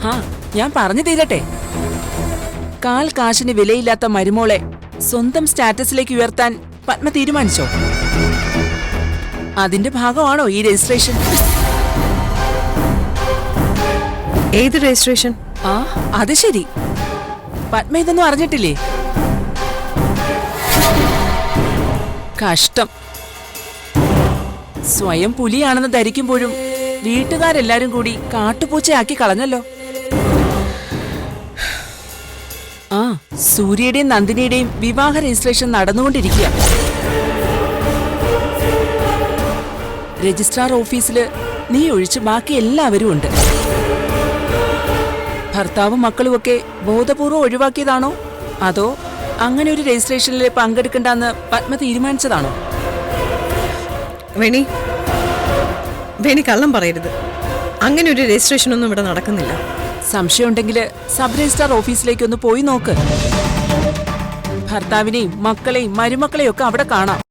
ആ ഞാൻ പറഞ്ഞു തീരട്ടെ. കാൽ കാശിന് വിലയില്ലാത്ത മരുമോളെ സ്വന്തം സ്റ്റാറ്റസിലേക്ക് ഉയർത്താൻ പത്മ തീരുമാനിച്ചോ? അതിന്റെ ഭാഗമാണോ ഈ രജിസ്ട്രേഷൻ? ഏത് രജിസ്ട്രേഷൻ? ആ അത് ശരി, പത്മ ഇതൊന്നും അറിഞ്ഞിട്ടില്ലേ? കഷ്ടം. സ്വയം പുലിയാണെന്ന് ധരിക്കുമ്പോഴും വീട്ടുകാരെല്ലാരും കൂടി കാട്ടുപൂച്ചയാക്കി കളഞ്ഞല്ലോ. ആ സൂര്യയുടെയും നന്ദിനിയുടെയും വിവാഹ രജിസ്ട്രേഷൻ നടന്നുകൊണ്ടിരിക്കുക. രജിസ്ട്രാർ ഓഫീസില് നീ ഒഴിച്ച് ബാക്കി എല്ലാവരും ഉണ്ട്. ഭർത്താവും മക്കളുമൊക്കെ ബോധപൂർവ്വം ഒഴിവാക്കിയതാണോ അതോ അങ്ങനെ ഒരു രജിസ്ട്രേഷനിൽ പങ്കെടുക്കണ്ടെന്ന് പത്മ തീരുമാനിച്ചതാണോ? വേണി വേണി കള്ളം പറയരുത്. അങ്ങനെ ഒരു രജിസ്ട്രേഷൻ ഒന്നും ഇവിടെ നടക്കുന്നില്ല. സംശയമുണ്ടെങ്കിൽ സബ് രജിസ്ട്രാർ ഓഫീസിലേക്ക് ഒന്ന് പോയി നോക്ക്. ഭർത്താവിനെയും മക്കളെയും മരുമക്കളെയും ഒക്കെ അവിടെ കാണാം.